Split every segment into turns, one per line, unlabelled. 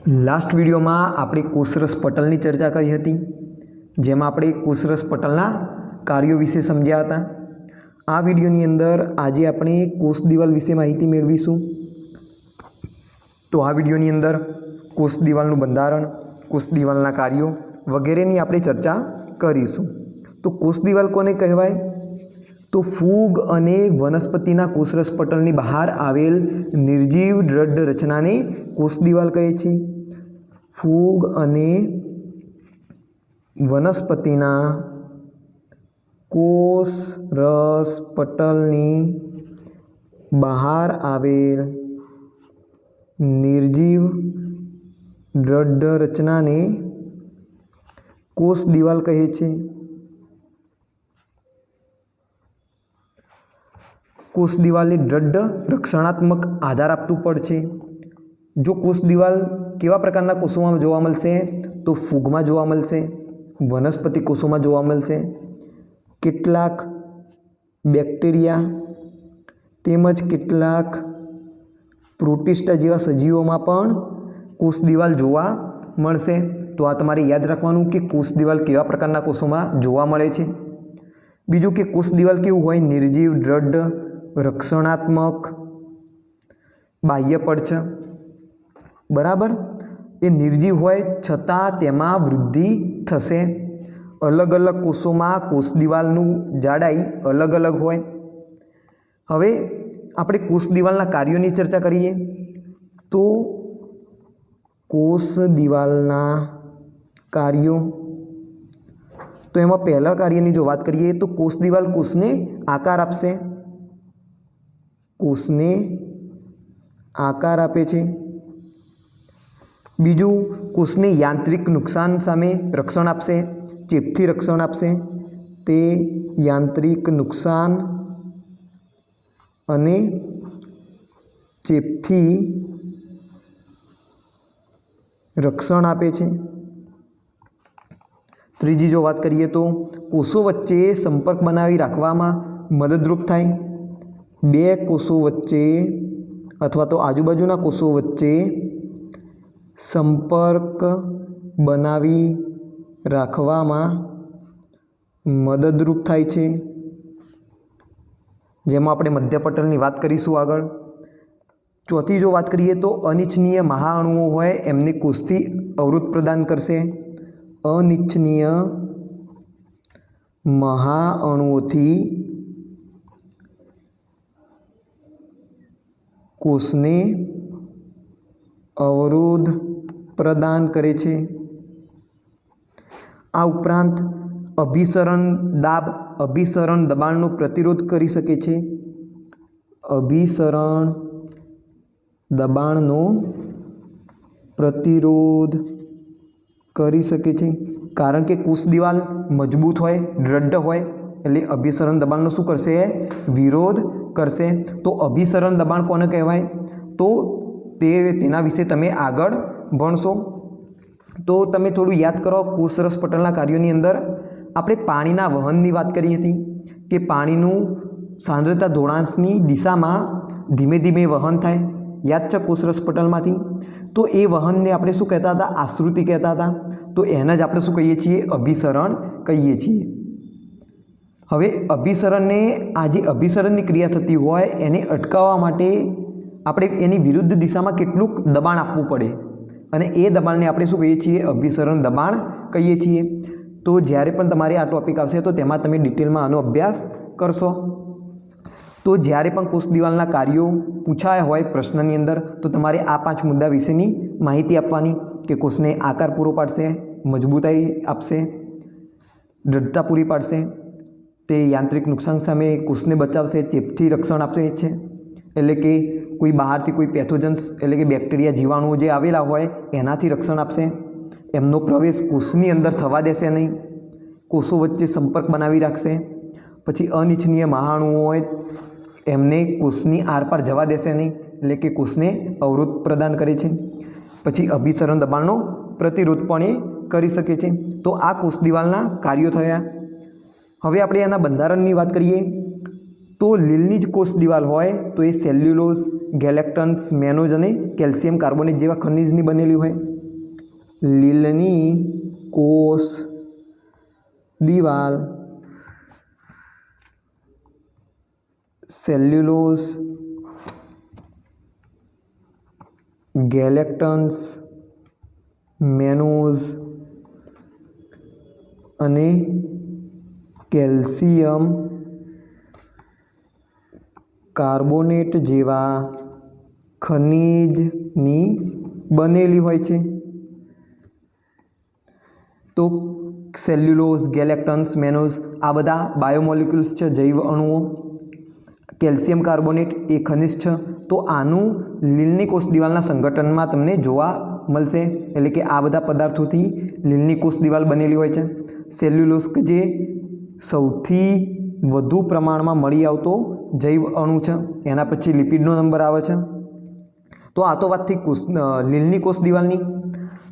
Last video में આપણે કોષરસ પટલની ચર્ચા કરી હતી, જેમાં આપણે કોષરસ પટલના કાર્યો વિશે સમજ્યા હતા। આ વિડીયોની અંદર આજે આપણે કોષ દિવાલ વિશે માહિતી મેળવીશું। તો આ વિડીયોની અંદર કોષ દિવાલનું બંધારણ, કોષ દિવાલના કાર્યો વગેરેની આપણે ચર્ચા કરીશું। તો કોષ દિવાલ કોને કહેવાય? તો ફૂગ અને વનસ્પતિના કોષરસ પટલની બહાર આવેલ નિર્જીવ દ્રઢ રચનાને કોષ દિવાલ કહે છે। ફૂગ અને વનસ્પતિના કોષરસ પટલની બહાર આવેલ નિર્જીવ દ્રઢ રચનાને કોષ દિવાલ કહે છે। કોષ દિવાલને દ્રઢ રક્ષણાત્મક આધાર આપતું પડશે। જો કોષ દિવાલ કેવા પ્રકારના કોષોમાં જોવા મળશે? તો ફૂગમાં જોવા મળશે, વનસ્પતિ કોષોમાં જોવા મળશે, કેટલાક બેક્ટેરિયા તેમજ કેટલાક પ્રોટિસ્ટા જેવા સજીવોમાં પણ કોષ દિવાલ જોવા મળશે। તો આ તમારે યાદ રાખવાનું કે કોષ દિવાલ કેવા પ્રકારના કોષોમાં જોવા મળે છે। બીજું કે કોષ દિવાલ કેવું હોય? નિર્જીવ દ્રઢ રક્ષણાત્મક બાહ્ય પડ છે, બરાબર। એ નિર્જીવ હોય છતાં તેમાં વૃદ્ધિ થશે। અલગ અલગ કોષોમાં કોષ દિવાલનું જાડાઈ અલગ અલગ હોય। હવે આપણે કોષ દિવાલના કાર્યોની ચર્ચા કરીએ તો કોષ દિવાલના કાર્યો, તો એમાં પહેલા કાર્યની જો વાત કરીએ તો કોષ દિવાલ કોષને આકાર આપશે, કોષને આકાર આપે છે। બીજું, કોષને યાંત્રિક નુકસાન સામે રક્ષણ આપશે, ચેપથી રક્ષણ આપશે। તે યાંત્રિક નુકસાન અને ચેપથી રક્ષણ આપે છે। ત્રીજી જો વાત કરીએ તો કોષો વચ્ચે સંપર્ક બનાવી રાખવામાં મદદરૂપ થાય। બે કોષો વચ્ચે અથવા તો આજુબાજુના કોષો વચ્ચે સંપર્ક બનાવી રાખવામાં મદદરૂપ થાય છે, જેમાં આપણે મધ્યપટલની વાત કરીશું આગળ। ચોથી જો વાત કરીએ તો અનિચ્છનીય મહાઅણુઓ હોય એમને કોષથી અવરોધ પ્રદાન કરશે। અનિચ્છનીય મહાઅણુઓથી કોષને અવરોધ પ્રદાન કરે છે। આ ઉપરાંત અભિસરણ દબાણનો પ્રતિરોધ કરી શકે છે। અભિસરણ દબાણનો પ્રતિરોધ કરી શકે છે, કારણ કે કોષ દિવાલ મજબૂત હોય, દ્રઢ હોય, એટલે અભિસરણ દબાણનો શું કરશે? વિરોધ કરશે। તો અભિસરણ દબાણ કોને કહેવાય? તો તેના વિશે તમે આગળ ભણશો। તો તમે થોડું યાદ કરો, કોષરસ પટલના કાર્યોની અંદર આપણે પાણીના વહનની વાત કરી હતી કે પાણીનું સાંદ્રતા ધોળાંશની દિશામાં ધીમે ધીમે વહન થાય, યાદ છે કોષરસ પટલમાંથી? તો એ વહનને આપણે શું કહેતા હતા? આશ્રુતિ કહેતા હતા। તો એને જ આપણે શું કહીએ છીએ? અભિસરણ કહીએ છીએ। હવે અભિસરણને, આ જે અભિસરણની ક્રિયા થતી હોય એને અટકાવવા માટે આપણે એની વિરુદ્ધ દિશામાં કેટલુંક દબાણ આપવું પડે, અને એ દબાણને આપણે શું કહીએ છીએ? અભિસરણ દબાણ કહીએ છીએ। તો જ્યારે પણ તમારે આ ટૉપિક આવશે તો તેમાં તમે ડિટેલમાં આનો અભ્યાસ કરશો। તો જ્યારે પણ કોષ દિવાલના કાર્યો પૂછાયા હોય પ્રશ્નની અંદર તો તમારે આ 5 મુદ્દા વિશેની માહિતી આપવાની કે કોષને આકાર પૂરો પાડશે, મજબૂતાઈ આપશે, દ્રઢતા પૂરી પાડશે, તે યાંત્રિક નુકસાન સામે કોષને બચાવશે, ચેપથી રક્ષણ આપશે છે, એટલે કે કોઈ બહારથી કોઈ પેથોજન્સ એટલે કે બેક્ટેરિયા જીવાણુઓ જે આવેલા હોય એનાથી રક્ષણ આપશે, એમનો પ્રવેશ કોષની અંદર થવા દેશે નહીં, કોષો વચ્ચે સંપર્ક બનાવી રાખશે, પછી અનિચ્છનીય મહાઅણુઓ હોય એમને કોષની આરપાર જવા દેશે નહીં, એટલે કે કોષને અવરોધ પ્રદાન કરે છે, પછી અભિસરણ દબાણનો પ્રતિરોધ પણ એ કરી શકે છે। તો આ કોષ દિવાલના કાર્યો થયા। હવે આપણે એના બંધારણની વાત કરીએ તો લીલની જ કોષ દિવાલ હોય તો એ સેલ્યુલોઝ, ગેલેક્ટન્સ, મેનોઝ અને કેલ્શિયમ કાર્બોનેટ જેવા ખનિજની બનેલી હોય। લીલની કોષ દિવાલ સેલ્યુલોઝ ગેલેક્ટન્સ મેનોઝ અને કેલ્શિયમ કાર્બોનેટ જેવા ખનિજની બનેલી હોય છે. તો સેલ્યુલોઝ ગેલેક્ટન્સ મેનોઝ આ બધા બાયોમોલિક્યુલ્સ છે, જૈવ અણુઓ. કેલ્શિયમ કાર્બોનેટ એ ખનિજ છે. તો આનું લીલની કોષ દિવાલના સંગઠનમાં તમને જોવા મળશે. એટલે કે આ બધા પદાર્થોથી લીલની કોષ દિવાલ બનેલી હોય છે. સેલ્યુલોઝ કે જે સૌથી વધુ પ્રમાણમાં મળી આવતો જૈવ અણુ છે. એના પછી લિપિડનો નંબર આવે છે. તો આ તો વાત થઈ લીલની કોષ દિવાલની.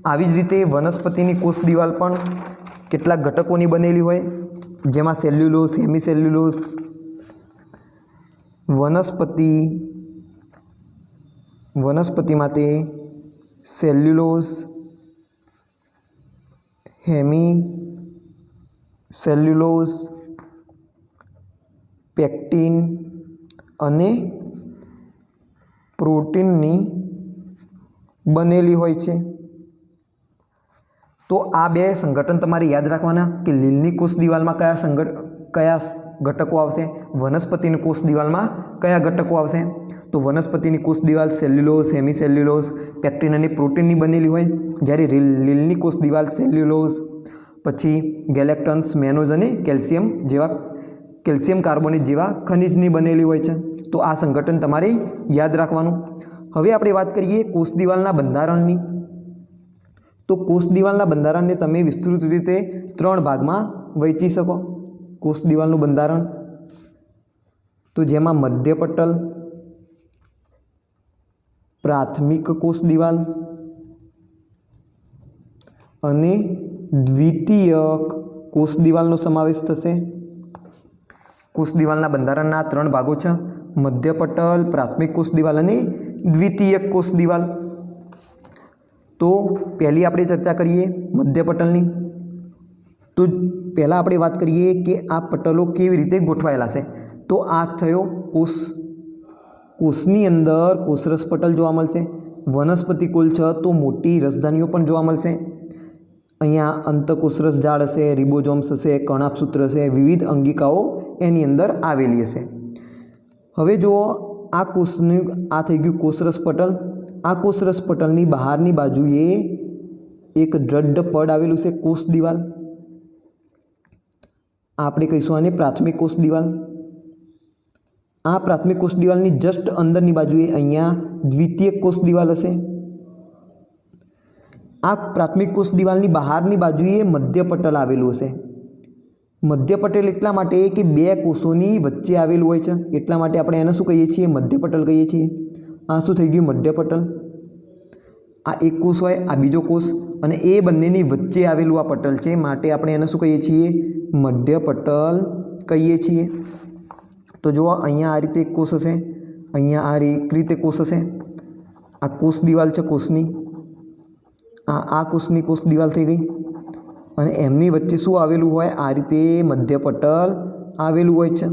આવી જ રીતે વનસ્પતિની કોષ દિવાલ પણ કેટલાક ઘટકોની બનેલી હોય, જેમાં સેલ્યુલોઝ, હેમિસેલ્યુલોઝ. વનસ્પતિ માટે સેલ્યુલોઝ, હેમિસેલ્યુલોઝ, પેક્ટિન અને પ્રોટીનની બનેલી હોય છે. તો આ બે સંગઠન તમારે યાદ રાખવાના કે લીલની કોષ દિવાલમાં કયા ઘટકો આવશે, વનસ્પતિની કોષ દિવાલમાં કયા ઘટકો આવશે. તો વનસ્પતિની કોષ દિવાલ સેલ્યુલોઝ, હેમિસેલ્યુલોઝ, પેક્ટિન અને પ્રોટીનની બનેલી હોય, જ્યારે લીલની કોષ દિવાલ સેલ્યુલોઝ, પછી ગેલેક્ટન્સ, મેનોઝ અને કેલ્શિયમ કાર્બોનેટ જેવા ખનિજની બનેલી હોય છે. તો આ સંગઠન તમારે યાદ રાખવાનું. હવે આપણે વાત કરીએ કોષ દિવાલના બંધારણની. તો કોષ દિવાલના બંધારણને તમે વિસ્તૃત રીતે 3 ભાગમાં વહેંચી શકો. કોષ દિવાલનું બંધારણ તો જેમાં મધ્યપટલ, પ્રાથમિક કોષ દિવાલ અને દ્વિતીયક કોષ દિવાલનો સમાવેશ થશે. કોષ દિવાલના બંધારણના 3 ભાગો છે: મધ્યપટલ, પ્રાથમિક કોષ દિવાલ અને દ્વિતીયક કોષ દિવાલ. તો પહેલી આપણે ચર્ચા કરીએ મધ્યપટલની. તો પહેલાં આપણે વાત કરીએ કે આ પટલો કેવી રીતે ગોઠવાયેલા છે. તો આ થયો કોષની અંદર કોષરસ પટલ જોવા મળશે. વનસ્પતિ કુલ છે તો મોટી રસધાનીઓ પણ જોવા મળશે. અહીંયા અંતકોષરસ ઝાડ હશે, રિબોઝોમ્સ હશે, કર્ણાભસૂત્ર હશે, વિવિધ અંગિકાઓ એની અંદર આવેલી હશે. હવે જુઓ આ થઈ ગયું કોષરસ પટલ. આ કોષરસ પટલની બહારની બાજુએ એક દ્રઢ પડ આવેલું છે, કોષ દિવાલ. આપણે કહીશું આને પ્રાથમિક કોષ દિવાલ. આ પ્રાથમિક કોષ દિવાલની જસ્ટ અંદરની બાજુએ અહીંયા દ્વિતીયક કોષ દિવાલ હશે. આ પ્રાથમિક કોષ દિવાલની બહારની બાજુએ મધ્યપટલ આવેલું હશે. મધ્યપટલ એટલા માટે કે બે કોષોની વચ્ચે આવેલું હોય છે, એટલા માટે આપણે એને શું કહીએ છીએ, મધ્યપટલ કહીએ છીએ. આ શું થઈ ગયું, મધ્યપટલ. આ એક કોષ હોય, આ બીજો કોષ, અને એ બંનેની વચ્ચે આવેલું આ પટલ છે, માટે આપણે એને શું કહીએ છીએ, મધ્યપટલ કહીએ છીએ. તો જુઓ અહીંયા આ રીતે એક કોષ હશે, અહીંયા આ રીતે કોષ હશે. આ કોષ દિવાલ છે કોષની, આ કોષની કોષ દિવાલ થઈ ગઈ, અને એમની વચ્ચે શું આવેલું હોય, આ રીતે મધ્યપટલ આવેલું હોય છે.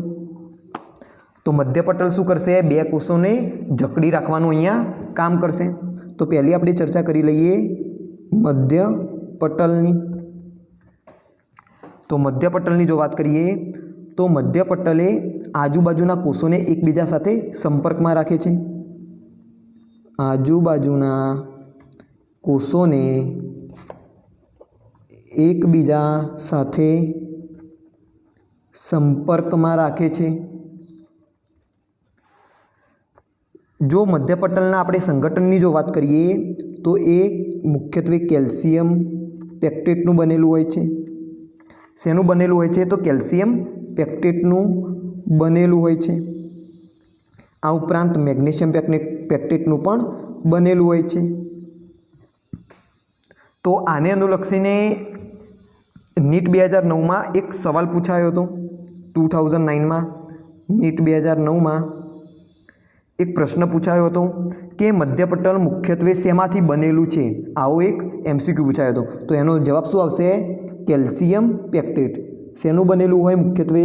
તો મધ્યપટલ શું કરશે, બે કોષોને જકડી રાખવાનું અહીંયા કામ કરશે. તો પહેલી આપણે ચર્ચા કરી લઈએ મધ્યપટલની. તો મધ્યપટલની જો વાત કરીએ તો મધ્યપટલે આજુબાજુના કોષોને એકબીજા સાથે સંપર્કમાં રાખે છે. આજુબાજુના કોષોને એકબીજા સાથે સંપર્કમાં રાખે છે. જો મધ્યપટલના આપણે સંગઠનની જો વાત કરીએ તો એ મુખ્યત્વે કેલ્શિયમ પેક્ટેટનું બનેલું હોય છે. શેનું બનેલું હોય છે, તો કેલ્શિયમ પેક્ટેટનું બનેલું હોય છે. આ ઉપરાંત મેગ્નેશિયમ પેક્ટેટનું પણ બનેલું હોય છે. તો આને અનુલક્ષીને નીટ 2009માં એક સવાલ પૂછાયો હતો. 2009માં નીટ 2009માં એક પ્રશ્ન પૂછાયો હતો કે મધ્યપટલ મુખ્યત્વે શેમાંથી બનેલું છે, આવો એક MCQ પૂછાયો હતો. તો એનો જવાબ શું આવશે? Calcium pectate. શેનું બનેલું હોય? મુખ્યત્વે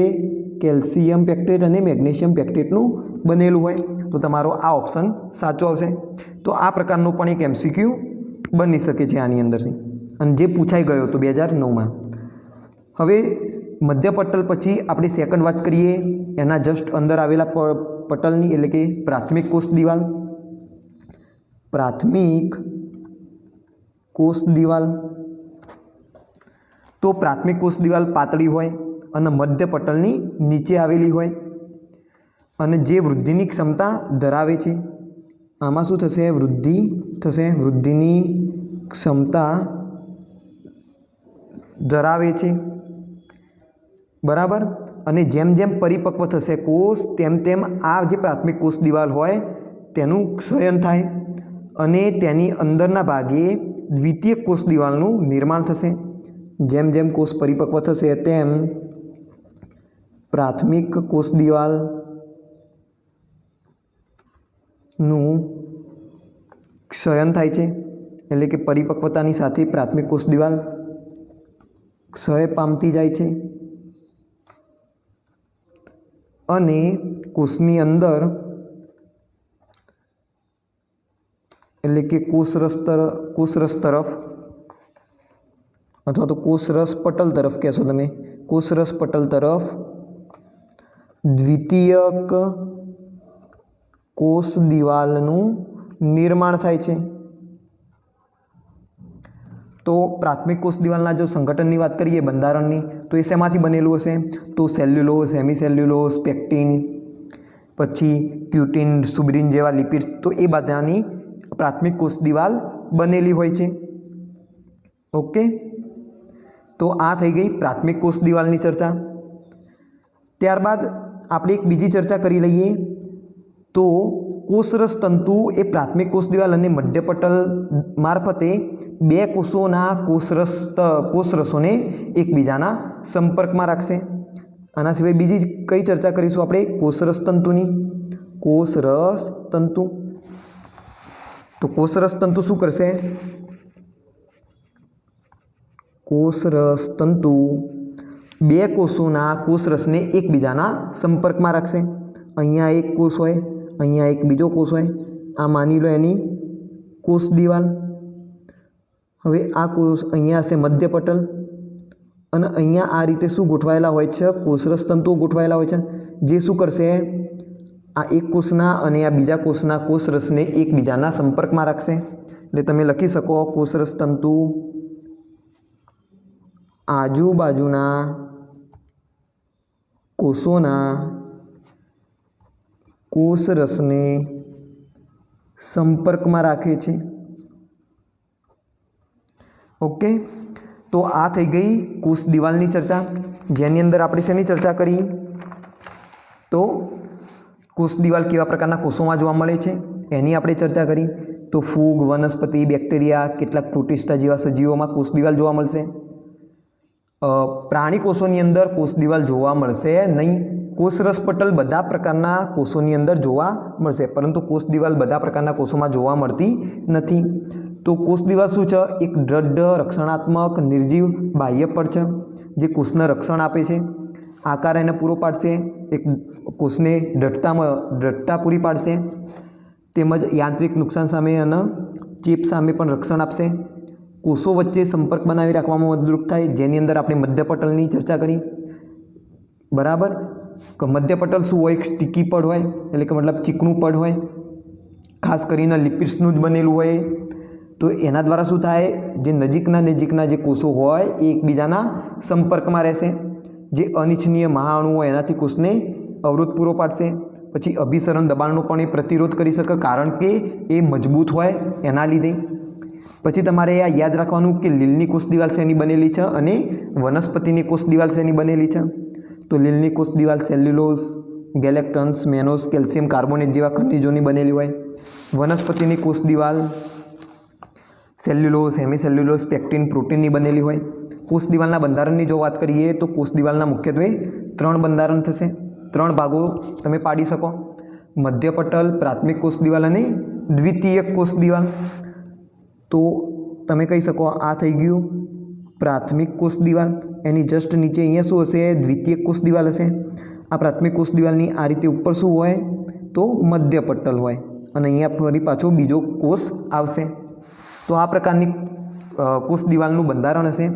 કેલ્શિયમ પેક્ટેટ અને મેગ્નેશિયમ પેક્ટેટનું બનેલું હોય. તો તમારો આ ઓપ્શન સાચો આવશે. તો આ પ્રકારનું પણ એક MCQ બની શકે છે આની અંદરથી, અને જે પૂછાઈ ગયો હતો 2009માં. હવે મધ્યપટલ પછી આપણે સેકન્ડ વાત કરીએ એના જસ્ટ અંદર આવેલા પટલની, એટલે કે પ્રાથમિક કોષ દિવાલ. પ્રાથમિક કોષ દિવાલ. તો પ્રાથમિક કોષ દિવાલ પાતળી હોય અને મધ્યપટલની નીચે આવેલી હોય અને જે વૃદ્ધિની ક્ષમતા ધરાવે છે. આમાં શું થશે? વૃદ્ધિ થશે. વૃદ્ધિની ક્ષમતા ધરાવે છે, બરાબર. અને જેમ જેમ પરિપક્વ થશે કોષ, તેમ તેમ આ જે પ્રાથમિક કોષ દિવાલ હોય તેનું ક્ષયન થાય અને તેની અંદરના ભાગે દ્વિતીયક કોષ દિવાલનું નિર્માણ થશે. જેમ જેમ કોષ પરિપક્વ થશે તેમ પ્રાથમિક કોષ દિવાલનું ક્ષયન થાય છે, એટલે કે પરિપક્વતાની સાથે પ્રાથમિક કોષ દિવાલ ક્ષય પામતી જાય છે અને કોષની અંદર, એટલે કે કોષરસ તરફ અથવા તો કોષરસ પટલ તરફ કહેશો તમે, કોષરસ પટલ તરફ દ્વિતીયક કોષ દિવાલનું નિર્માણ થાય છે. તો પ્રાથમિક કોષ દિવાલના જો સંગઠનની વાત કરીએ, બંધારણની, તો એ શેમાંથી બનેલું હશે? તો સેલ્યુલોઝ, હેમિસેલ્યુલોઝ, પેક્ટિન, પછી ક્યુટિન, સુબ્રિન જેવા લિપિડ્સ, તો એ બધાની પ્રાથમિક કોષ દિવાલ બનેલી હોય છે. ઓકે, તો આ થઈ ગઈ પ્રાથમિક કોષ દિવાલની ચર્ચા. ત્યારબાદ આપણે એક બીજી ચર્ચા કરી લઈએ. તો કોષરસ તંતુ એ પ્રાથમિક કોષ દિવાલ અને મધ્યપટલ મારફતે બે કોષોના કોષરસોને એકબીજાના સંપર્કમાં રાખશે. આના સિવાય બીજી કઈ ચર્ચા કરીશું આપણે? કોષરસ તંતુની. કોષરસ તંતુ. તો કોષરસ તંતુ શું કરશે? કોષરસ તંતુ બે કોષોના કોષરસને એકબીજાના સંપર્કમાં રાખશે. અહીંયા એક કોષ હોય, અહીંયા એક બીજો કોષ હોય. આ માની લો એની કોષ દિવાલ. હવે આ કોષ અહીંયા હશે મધ્યપટલ અને અહીંયા આ રીતે શું ગોઠવાયેલા હોય છે? કોષરસ તંતુઓ ગોઠવાયેલા હોય છે, જે શું કરશે? આ એક કોષના અને આ બીજા કોષના કોષરસને એકબીજાના સંપર્કમાં રાખશે. એટલે તમે લખી શકો કોષરસ તંતુ આજુબાજુના કોષોના કોષરસને સંપર્કમાં રાખે છે. ઓકે, તો આ થઈ ગઈ કોષ દિવાલની ચર્ચા, જેની અંદર આપણે શેની ચર્ચા કરી? તો કોષ દિવાલ કેવા પ્રકારના કોષોમાં જોવા મળે છે એની આપણે ચર્ચા કરી. તો ફૂગ, વનસ્પતિ, બેક્ટેરિયા, કેટલાક પ્રોટિસ્ટા જેવા સજીવોમાં કોષ દિવાલ જોવા મળશે. પ્રાણી કોષોની અંદર કોષ દિવાલ જોવા મળશે નહીં. કોષરસ પટલ બધા પ્રકારના કોષોની અંદર જોવા મળશે, પરંતુ કોષ દિવાલ બધા પ્રકારના કોષોમાં જોવા મળતી નથી. તો કોષ દિવાલ શું છે? એક દ્રઢ, રક્ષણાત્મક, નિર્જીવ બાહ્ય પડ છે, જે કોષને રક્ષણ આપે છે, આકાર એને પૂરો પાડશે, એક કોષને દ્રઢતા પૂરી પાડશે, તેમજ યાંત્રિક નુકસાન સામે અને ચેપ સામે પણ રક્ષણ આપશે. કોષો વચ્ચે સંપર્ક બનાવી રાખવામાં મદદરૂપ થાય, જેની અંદર આપણે મધ્યપટલની ચર્ચા કરી. બરાબર. મધ્યપટલ શું હોય? એક સ્ટીકી પડ હોય, એટલે કે મતલબ ચીકણું પડ હોય, ખાસ કરીને લિપિડ્સનું જ બનેલું હોય. તો એના દ્વારા શું થાય? જે નજીકના જે કોષો હોય એ એકબીજાના સંપર્કમાં રહેશે. જે અનિચ્છનીય મહાઅણુ હોય એનાથી કોષને અવરોધ પૂરો પાડશે. પછી અભિસરણ દબાણનો પણ એ પ્રતિરોધ કરી શકે, કારણ કે એ મજબૂત હોય એના લીધે. પછી તમારે આ યાદ રાખવાનું કે લીલની કોષ દિવાલ શેની બનેલી છે અને વનસ્પતિની કોષ દિવાલ શેની બનેલી છે. તો લીલની કોષ દિવાલ સેલ્યુલોઝ, ગેલેક્ટન્સ, મેનોસ, કેલ્શિયમ કાર્બોનેટ જેવા ખનિજોની બનેલી હોય. વનસ્પતિની કોષ દિવાલ સેલ્યુલોઝ, હેમિસેલ્યુલોઝ, પેક્ટિન, પ્રોટીનની બનેલી હોય. કોષ દિવાલના બંધારણની જો વાત કરીએ તો કોષ દિવાલના મુખ્યત્વે 3 બંધારણ થશે. 3 ભાગો તમે પાડી શકો. મધ્યપટલ, પ્રાથમિક કોષ દિવાલ અને દ્વિતીયક કોષ દિવાલ. તો તમે કહી શકો આ થઈ ગયું પ્રાથમિક કોષ દિવાલ. એની જસ્ટ નીચે અહીંયા શું હશે? દ્વિતીયક કોષ દિવાલ હશે. આ પ્રાથમિક કોષ દિવાલની આ રીતે ઉપર શું હોય? તો મધ્યપટલ હોય અને અહીંયા ફરી પાછો બીજો કોષ આવશે. તો આ પ્રકારની કોષ દિવાલનું બંધારણ હશે.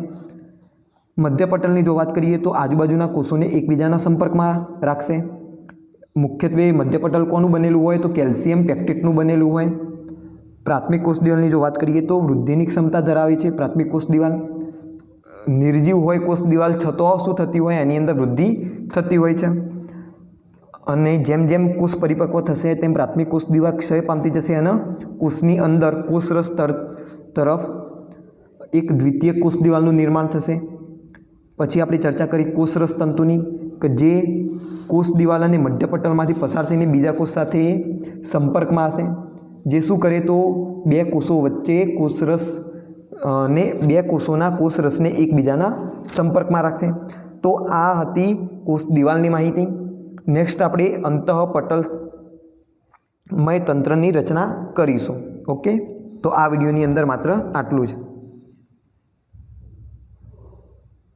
મધ્યપટલની જો વાત કરીએ તો આજુબાજુના કોષોને એકબીજાના સંપર્કમાં રાખશે. મુખ્યત્વે મધ્યપટલ કોનું બનેલું હોય? તો કેલ્શિયમ પેક્ટેટનું બનેલું હોય. પ્રાથમિક કોષ દિવાલની જો વાત કરીએ તો વૃદ્ધિની ક્ષમતા ધરાવે છે પ્રાથમિક કોષ દિવાલ. નિર્જીવ હોય કોષ દિવાલ છતાં શું થતી હોય? એની અંદર વૃદ્ધિ થતી હોય છે. અને જેમ જેમ કોષ પરિપક્વ થશે તેમ પ્રાથમિક કોષ દિવાલ ક્ષય પામતી જશે અને કોષની અંદર કોષરસ તરફ એક દ્વિતીયક કોષ દિવાલનું નિર્માણ થશે. પછી આપણે ચર્ચા કરી કોષરસ તંતુની કે જે કોષ દિવાલ અને મધ્યપટલમાંથી પસાર થઈને બીજા કોષ સાથે સંપર્કમાં હશે. જે શું કરે? તો બે કોષો વચ્ચે કોષરસ ને બે કોષોના કોષરસને એકબીજાના સંપર્કમાં રાખશે. તો આ હતી કોષ દિવાલની માહિતી. નેક્સ્ટ આપણે અંતઃપટલમય તંત્રની રચના કરીશું. ઓકે, તો આ વિડીયોની અંદર માત્ર આટલું જ.